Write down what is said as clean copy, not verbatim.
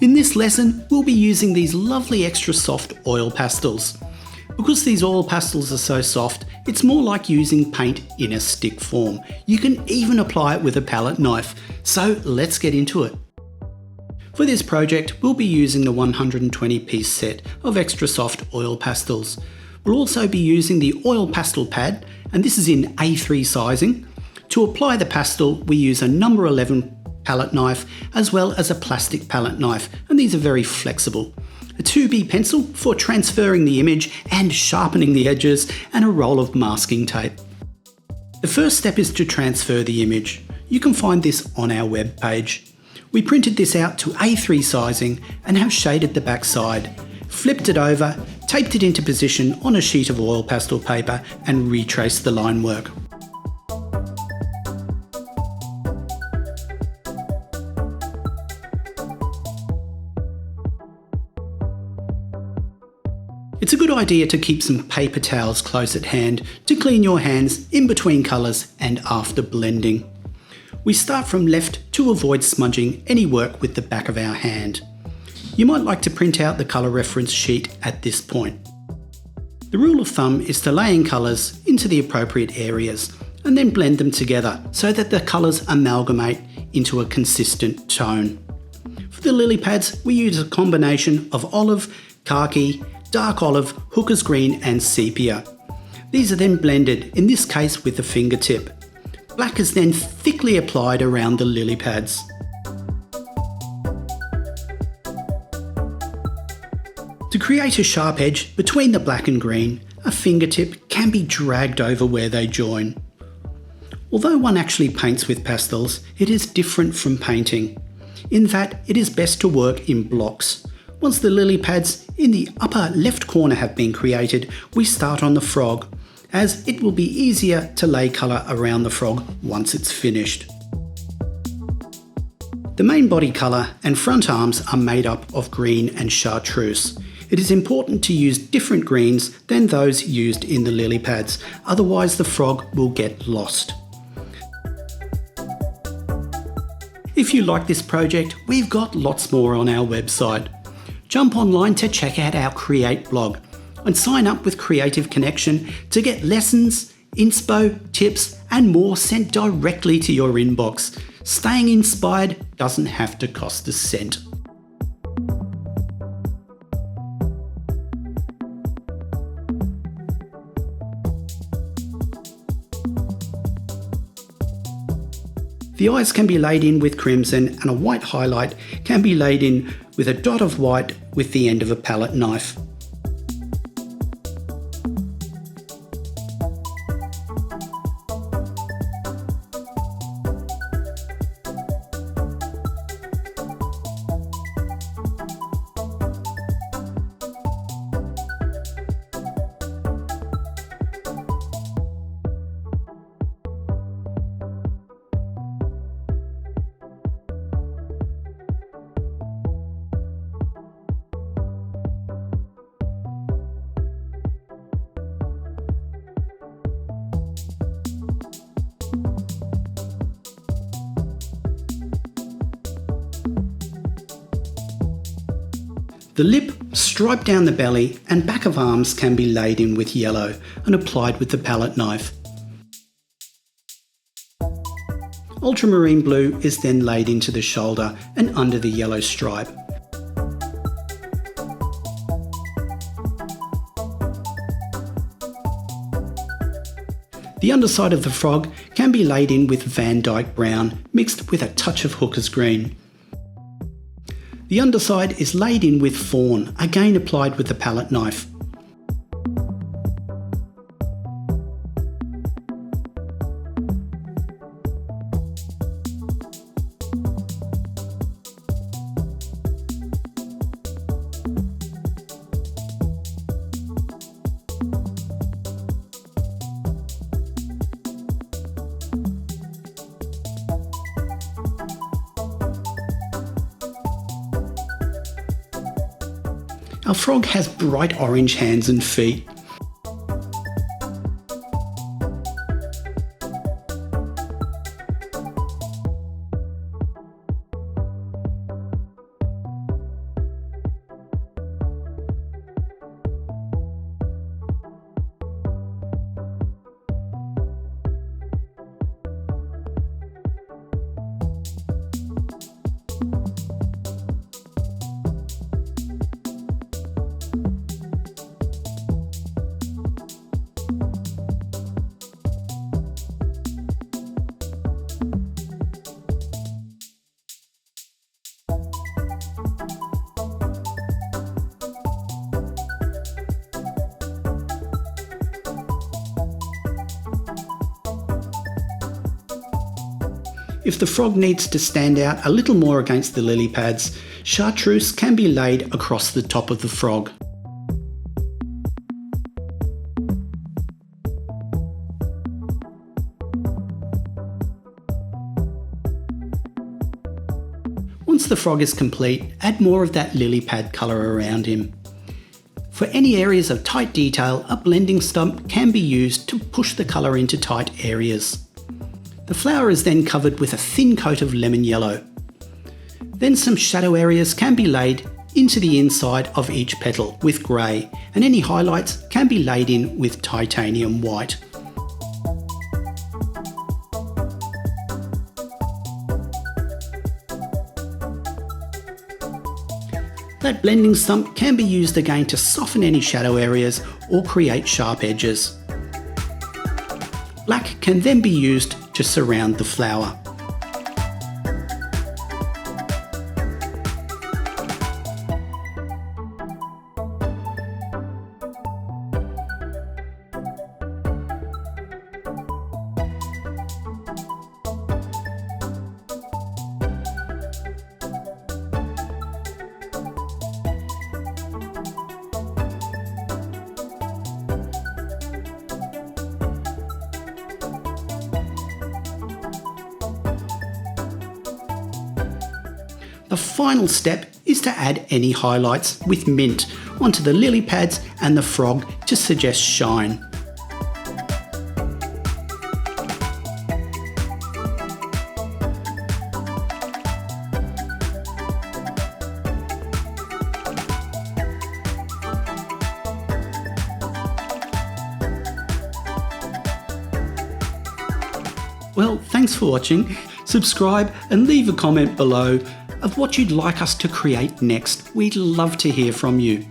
In this lesson, we'll be using these lovely extra soft oil pastels. Because these oil pastels are so soft, it's more like using paint in a stick form. You can even apply it with a palette knife. So let's get into it. For this project, we'll be using the 120-piece set of extra soft oil pastels. We'll also be using the oil pastel pad, and this is in A3 sizing. To apply the pastel, we use a number 11 palette knife as well as a plastic palette knife, and these are very flexible. A 2B pencil for transferring the image and sharpening the edges, and a roll of masking tape. The first step is to transfer the image. You can find this on our web page. We printed this out to A3 sizing and have shaded the back side, flipped it over, taped it into position on a sheet of oil pastel paper and retraced the line work. It's a good idea to keep some paper towels close at hand to clean your hands in between colours and after blending. We start from left to avoid smudging any work with the back of our hand. You might like to print out the colour reference sheet at this point. The rule of thumb is to lay in colours into the appropriate areas and then blend them together so that the colours amalgamate into a consistent tone. For the lily pads, we use a combination of olive, khaki, dark olive, hooker's green and sepia. These are then blended, in this case with a fingertip. Black is then thickly applied around the lily pads. To create a sharp edge between the black and green, a fingertip can be dragged over where they join. Although one actually paints with pastels, it is different from painting, in that it is best to work in blocks. Once the lily pads in the upper left corner have been created, we start on the frog, as it will be easier to lay colour around the frog once it's finished. The main body colour and front arms are made up of green and chartreuse. It is important to use different greens than those used in the lily pads, otherwise the frog will get lost. If you like this project, we've got lots more on our website. Jump online to check out our Create blog and sign up with Creative Connection to get lessons, inspo, tips and more sent directly to your inbox. Staying inspired doesn't have to cost a cent. The eyes can be laid in with crimson and a white highlight can be laid in with a dot of white with the end of a palette knife. The lip, stripe down the belly and back of arms can be laid in with yellow and applied with the palette knife. Ultramarine blue is then laid into the shoulder and under the yellow stripe. The underside of the frog can be laid in with Van Dyke brown mixed with a touch of hooker's green. The underside is laid in with fawn, again applied with the palette knife. Our frog has bright orange hands and feet. If the frog needs to stand out a little more against the lily pads, chartreuse can be laid across the top of the frog. Once the frog is complete, add more of that lily pad colour around him. For any areas of tight detail, a blending stump can be used to push the colour into tight areas. The flower is then covered with a thin coat of lemon yellow. Then some shadow areas can be laid into the inside of each petal with grey, and any highlights can be laid in with titanium white. That blending stump can be used again to soften any shadow areas or create sharp edges. Black can then be used to surround the flower. The final step is to add any highlights with mint onto the lily pads and the frog to suggest shine. Well, thanks for watching. Subscribe and leave a comment below of what you'd like us to create next. We'd love to hear from you.